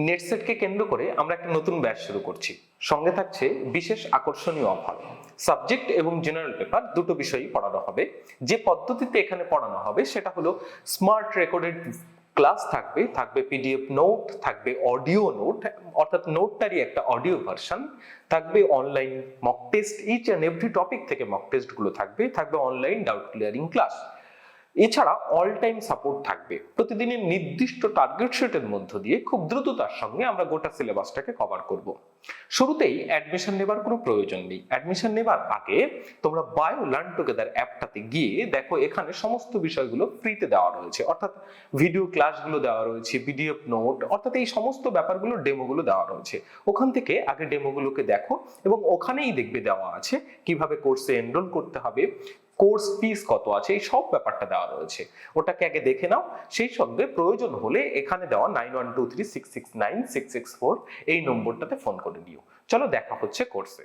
নেটসেটকে কেন্দ্র করে আমরা একটা নতুন ব্যাচ শুরু করছি। সঙ্গে থাকছে বিশেষ আকর্ষণীয় অফার। সাবজেক্ট এবং জেনারেল পেপার দুটো বিষয়ই পড়ানো হবে। যে পদ্ধতিতে এখানে পড়ানো হবে সেটা হলো স্মার্ট রেকর্ডেড ক্লাস থাকবে, থাকবে পিডিএফ নোট, থাকবে অডিও নোট, অর্থাৎ নোটটারই একটা অডিও ভার্সন, থাকবে online mock test, each and every topic থেকে মক টেস্ট গুলো থাকবে, থাকবে অনলাইন ডাউট ক্লিয়ারিং ক্লাস। এছাড়া অল টাইম সাপোর্ট থাকবে। প্রতিদিনের নির্দিষ্ট টার্গেট সেটের মধ্য দিয়ে খুব দ্রুততার সঙ্গে আমরা গোটা সিলেবাসটাকে কভার করব। শুরুতেই অ্যাডমিশন নেবার কোনো প্রয়োজন নেই। অ্যাডমিশন নেবার আগে তোমরা বায়ো-লার্ন টুগেদার অ্যাপটাতে গিয়ে দেখো এখানে সমস্ত বিষয়গুলো ফ্রিতে দেওয়া রয়েছে, অর্থাৎ ভিডিও ক্লাসগুলো দেওয়া রয়েছে, পিডিএফ নোট, অর্থাৎ এই সমস্ত ব্যাপারগুলো ডেমোগুলো দেওয়া রয়েছে। ওখান থেকে আগে ডেমোগুলোকে দেখো এবং ওখানেই দেখবে দেওয়া আছে কিভাবে কোর্সে এনরোল করতে হবে, কোর্স ফিস কত আছে, এই সব ব্যাপারটা দেওয়া রয়েছে। ওটাকে আগে দেখে নাও। সেই সঙ্গে প্রয়োজন হলে এখানে দেওয়া 9123669664 এই নম্বরটাতে ফোন করে নিও। চলো দেখা হচ্ছে কোর্সে।